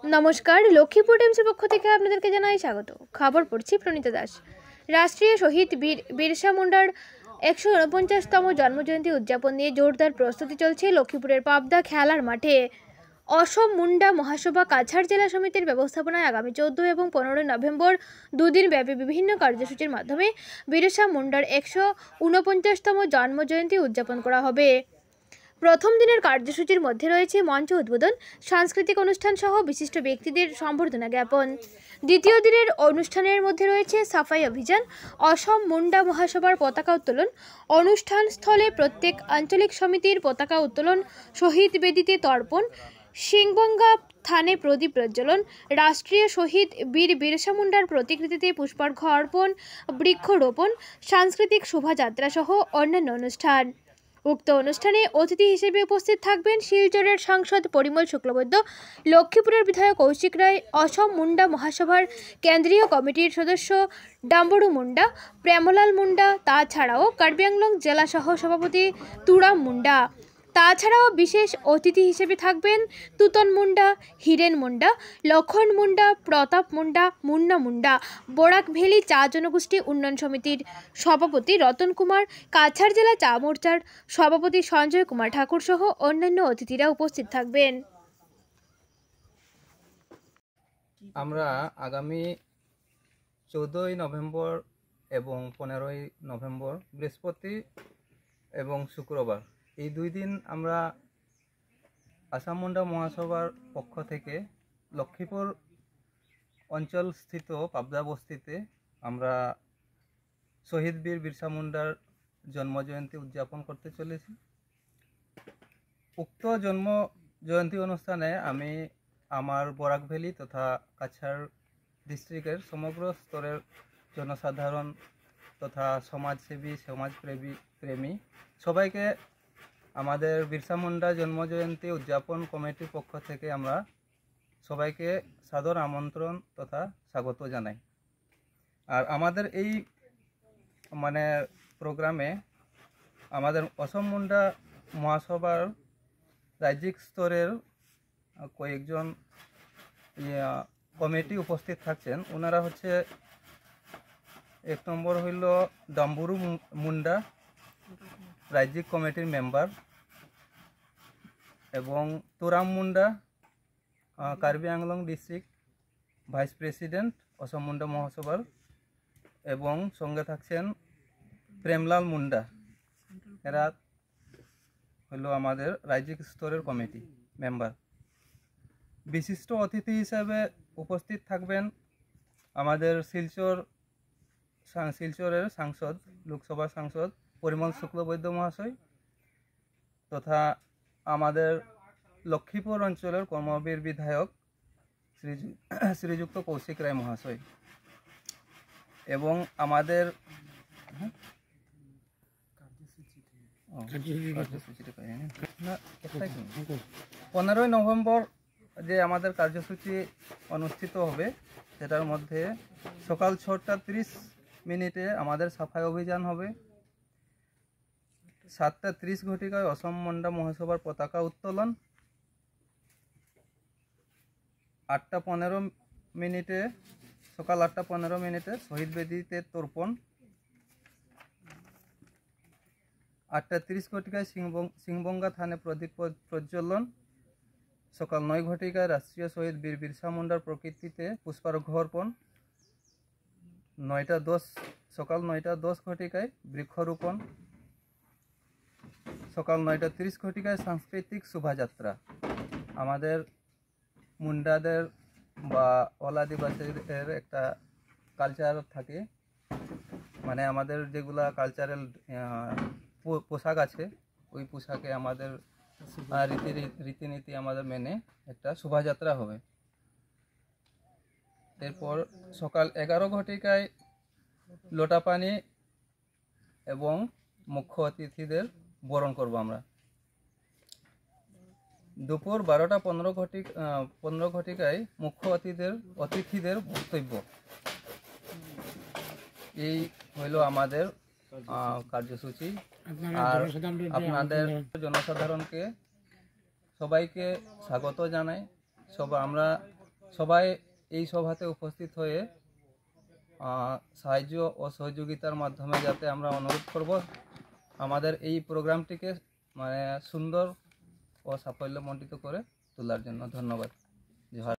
নমস্কার, লক্ষ্মীপুর টাইমসের পক্ষ থেকে আপনাদেরকে জানাই স্বাগত। খবর পড়ছি প্রণীতা দাস। রাষ্ট্রীয় শহীদ বিরসা মুন্ডার 149তম জন্মজয়ন্তী উদযাপন নিয়ে জোরদার প্রস্তুতি চলছে লক্ষ্মীপুরের পাবদা খেলার মাঠে। অসম মুন্ডা মহাসভা কাছাড় জেলা সমিতির ব্যবস্থাপনায় আগামী 14 এবং 15 নভেম্বর দুদিন ব্যাপী বিভিন্ন কার্যসূচির মাধ্যমে বিরসা মুন্ডার 149তম জন্মজয়ন্তী উদযাপন করা হবে। প্রথম দিনের কার্যসূচির মধ্যে রয়েছে মঞ্চ উদ্বোধন, সাংস্কৃতিক অনুষ্ঠান সহ বিশিষ্ট ব্যক্তিদের সম্বর্ধনা জ্ঞাপন। দ্বিতীয় দিনের অনুষ্ঠানের মধ্যে রয়েছে সাফাই অভিযান, অসম মুন্ডা মহাসভার পতাকা উত্তোলন, অনুষ্ঠান স্থলে প্রত্যেক আঞ্চলিক সমিতির পতাকা উত্তোলন, শহীদ বেদিতে তর্পণ, সিংবঙ্গা থানে প্রদীপ প্রজ্বলন, রাষ্ট্রীয় শহীদ বীর বিরসা মুন্ডার প্রতিকৃতিতে পুষ্পার্ঘ্য অর্পণ, বৃক্ষরোপণ, সাংস্কৃতিক শোভাযাত্রা সহ অন্যান্য অনুষ্ঠান। উক্ত অনুষ্ঠানে অতিথি হিসেবে উপস্থিত থাকবেন শিলচরের সাংসদ পরিমল শুক্লবৈদ্য, লক্ষ্মীপুরের বিধায়ক কৌশিক রায়, অসম মুন্ডা মহাসভার কেন্দ্রীয় কমিটির সদস্য ডাম্বরু মুন্ডা, প্রেমলাল মুন্ডা, তাছাড়াও কার্বি আংলং জেলা সহ সভাপতি তুরাম মুন্ডা। তাছাড়াও বিশেষ অতিথি হিসেবে থাকবেন তুতন মুন্ডা, হিরেন মুন্ডা, লক্ষণ মুন্ডা, প্রতাপ মুন্ডা, মুন্না মুন্ডা, বরাক ভ্যালি চা জনগোষ্ঠী উন্নয়ন সমিতির সভাপতি রতন কুমার, কাছাড় জেলা চা মোর্চার সভাপতি সঞ্জয় কুমার ঠাকুর সহ অন্যান্য অতিথিরা উপস্থিত থাকবেন। আমরা আগামী 14ই নভেম্বর এবং 15ই নভেম্বর বৃহস্পতি এবং শুক্রবার এই দুই দিন আমরা আসাম মুন্ডা মহাসভার পক্ষ থেকে লক্ষ্মীপুর অঞ্চলস্থিত পাবদা বস্তিতে আমরা শহীদ বীর বিরসা মুন্ডার জন্মজয়ন্তী উদযাপন করতে চলেছি। উক্ত জন্ম জয়ন্তী অনুষ্ঠানে আমি আমার বরাক ভ্যালি তথা কাছাড় ডিস্ট্রিক্টের সমগ্র স্তরের জনসাধারণ তথা সমাজসেবী সমাজপ্রেমী সবাইকে আমাদের বিরসা মুন্ডা জন্মজয়ন্তী উদযাপন কমিটির পক্ষ থেকে আমরা সবাইকে সাদর আমন্ত্রণ তথা স্বাগত জানাই। আর আমাদের এই প্রোগ্রামে আমাদের অসম মুন্ডা মহাসভার রাজ্যিক স্তরের কয়েকজন কমিটি উপস্থিত থাকছেন। ওনারা হচ্ছে, এক নম্বর হইল ডাম্বুরু মুন্ডা, রাজ্যিক কমিটির মেম্বার, এবং Turam Munda, Karbi Anglong district vice president Assam Munda মহাসভার, এবং সঙ্গে থাকছেন প্রেমলাল মুন্ডা। এরা হলো আমাদের রাজ্যিক স্তরের কমিটি মেম্বার। বিশিষ্ট অতিথি হিসাবে উপস্থিত থাকবেন আমাদের শিলচরের সাংসদ, লোকসভার সাংসদ পরিমল শুক্লবৈদ্য মহাশয়, তথা আমাদের লক্ষ্মীপুর অঞ্চলের কর্মবীর বিধায়ক শ্রীযুক্ত কৌশিক রায় মহাশয়, এবং আমাদের 15ই নভেম্বর যে আমাদের কার্যসূচি অনুষ্ঠিত হবে সেটার মধ্যে সকাল 6:30 আমাদের সাফাই অভিযান হবে। 7:30 ঘটিকায় অসম মুন্ডা মহাসভার পতাকা উত্তোলন। 8:15 সকাল 8:15 শহীদ বেদিতে তর্পণ। 8:30 ঘটিকায় সিংবঙ্গা থানে প্রদীপ প্রজ্বলন। সকাল 9 ঘটিকায় রাষ্ট্রীয় শহীদ বীর বিরসা মুন্ডার প্রকৃতিতে পুষ্পার্ঘ্য অর্পণ। সকাল 9:10 ঘটিকায় বৃক্ষরোপণ। সকাল 9:30 ঘটিকায় সাংস্কৃতিক শোভাযাত্রা। আমাদের মুন্ডাদের বা অল আদিবাসীদের একটা কালচার থাকে, আমাদের যেগুলা কালচারাল পোশাক আছে, ওই পোশাকে আমাদের রীতিনীতি আমাদের মেনে একটা শোভাযাত্রা হবে। এরপর সকাল 11 ঘটিকায় লোটা পানি এবং মুখ্য অতিথিদের বরণ করব আমরা। দুপুর 12:15 ঘটিকায় মুখ্য অতিথিদের বক্তব্য। এই হইল আমাদের কার্যসূচি। আর আপনাদের জনসাধারণকে সবাইকে স্বাগত জানাই। আমরা সবাই এই সভাতে উপস্থিত হয়ে সাহায্য ও সহযোগিতার মাধ্যমে যাতে আমরা অনুরোধ করব আমাদের এই প্রোগ্রামটিকে মানে সুন্দর ও সাফল্যমণ্ডিত করে তোলার জন্য। ধন্যবাদ। জোহার।